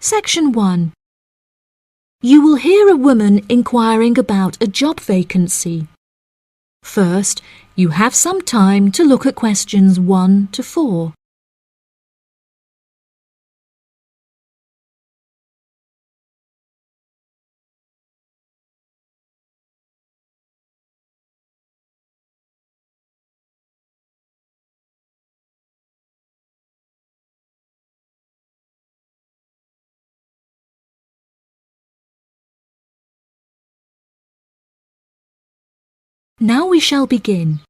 Section 1. You will hear a woman inquiring about a job vacancy. First, you have some time to look at questions 1 to 4. Now we shall begin.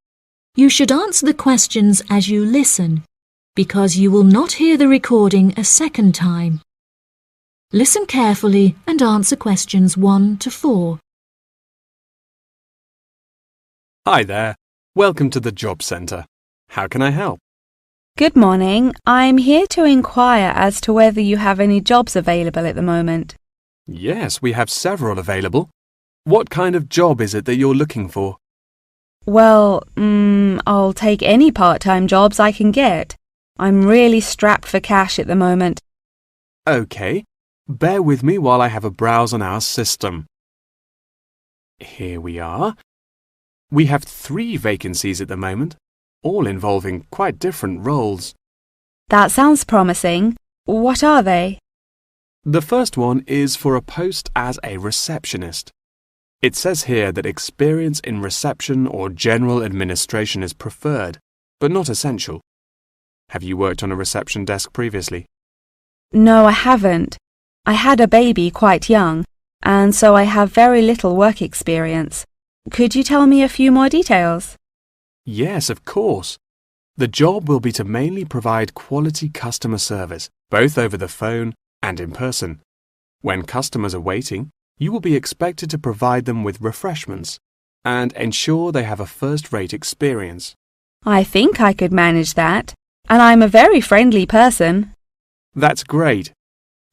You should answer the questions as you listen, because you will not hear the recording a second time. Listen carefully and answer questions 1 to 4. Hi there. Welcome to the Job Centre. How can I help? Good morning. I'm here to inquire as to whether you have any jobs available at the moment. Yes, we have several available. What kind of job is it that you're looking for? Well, I'll take any part-time jobs I can get. I'm really strapped for cash at the moment. OK. Bear with me while I have a browse on our system. Here we are. We have 3 vacancies at the moment, all involving quite different roles. That sounds promising. What are they? The first one is for a post as a receptionist. It says here that experience in reception or general administration is preferred, but not essential. Have you worked on a reception desk previously? No, I haven't. I had a baby quite young, and so I have very little work experience. Could you tell me a few more details? Yes, of course. The job will be to mainly provide quality customer service, both over the phone and in person. When customers are waiting, you will be expected to provide them with refreshments and ensure they have a first-rate experience. I think I could manage that, and I'm a very friendly person. That's great.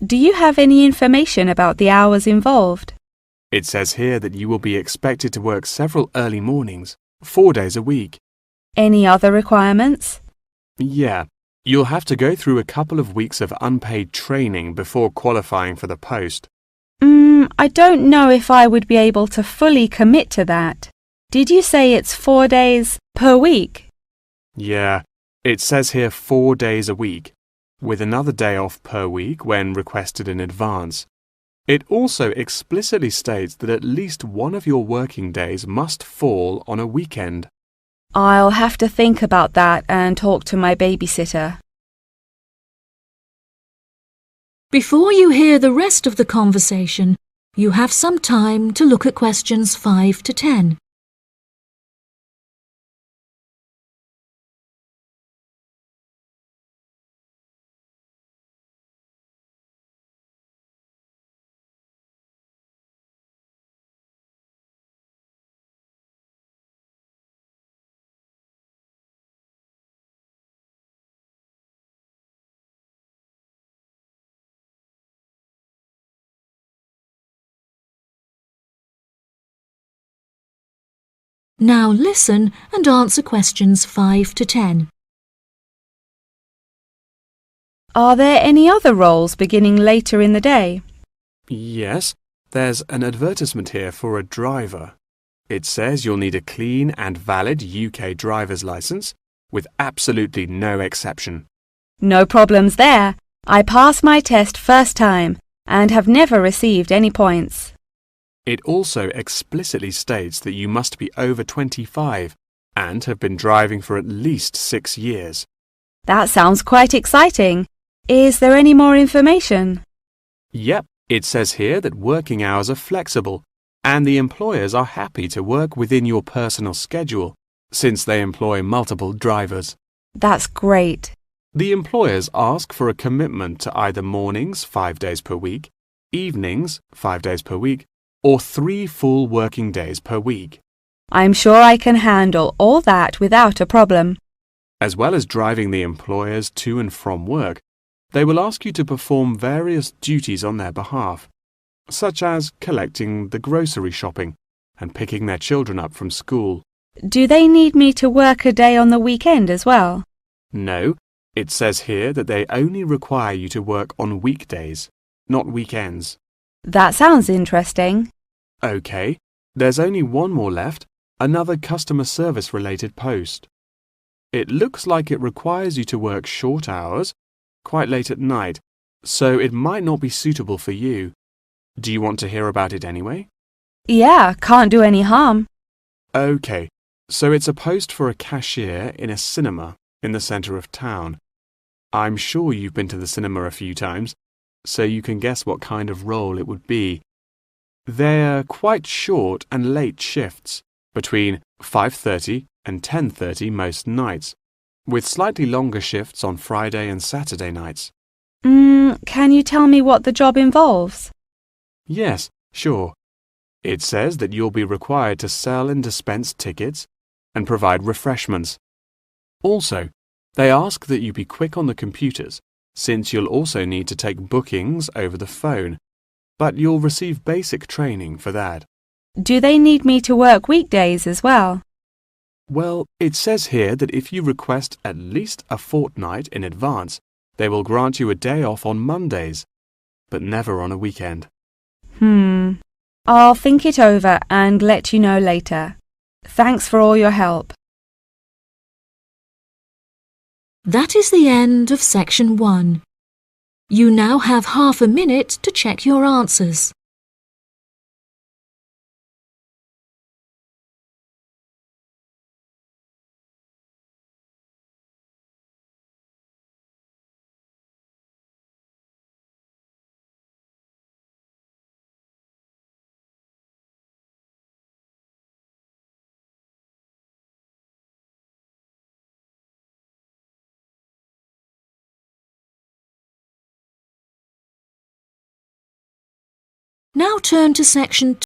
Do you have any information about the hours involved? It says here that you will be expected to work several early mornings, 4 days a week. Any other requirements? Yeah, you'll have to go through a couple of weeks of unpaid training before qualifying for the post. I don't know if I would be able to fully commit to that. Did you say it's 4 days per week? Yeah, it says here 4 days a week, with another day off per week when requested in advance. It also explicitly states that at least one of your working days must fall on a weekend. I'll have to think about that and talk to my babysitter. Before you hear the rest of the conversation, you have some time to look at questions 5 to 10. Now listen and answer questions 5 to 10. Are there any other roles beginning later in the day? Yes, there's an advertisement here for a driver. It says you'll need a clean and valid UK driver's licence, with absolutely no exception. No problems there. I passed my test first time and have never received any points. It also explicitly states that you must be over 25 and have been driving for at least 6 years. That sounds quite exciting. Is there any more information? Yep, it says here that working hours are flexible and the employers are happy to work within your personal schedule since they employ multiple drivers. That's great. The employers ask for a commitment to either mornings 5 days per week, evenings 5 days per week, or 3 full working days per week. I'm sure I can handle all that without a problem. As well as driving the employers to and from work, they will ask you to perform various duties on their behalf, such as collecting the grocery shopping and picking their children up from school. Do they need me to work a day on the weekend as well? No, it says here that they only require you to work on weekdays. not weekends. That sounds interesting. OK, there's only one more left, another customer service related post. It looks like it requires you to work short hours, quite late at night, so it might not be suitable for you. Do you want to hear about it anyway? Yeah, can't do any harm. OK, so it's a post for a cashier in a cinema in the centre of town. I'm sure you've been to the cinema a few times, so you can guess what kind of role it would be. They're quite short and late shifts, between 5:30 and 10:30 most nights, with slightly longer shifts on Friday and Saturday nights. Can you tell me what the job involves? Yes, sure. It says that you'll be required to sell and dispense tickets and provide refreshments. Also, they ask that you be quick on the computers, since you'll also need to take bookings over the phone, but you'll receive basic training for that. Do they need me to work weekdays as well? Well, it says here that if you request at least a fortnight in advance, they will grant you a day off on Mondays, but never on a weekend. I'll think it over and let you know later. Thanks for all your help. That is the end of section 1. You now have half a minute to check your answers. Now turn to section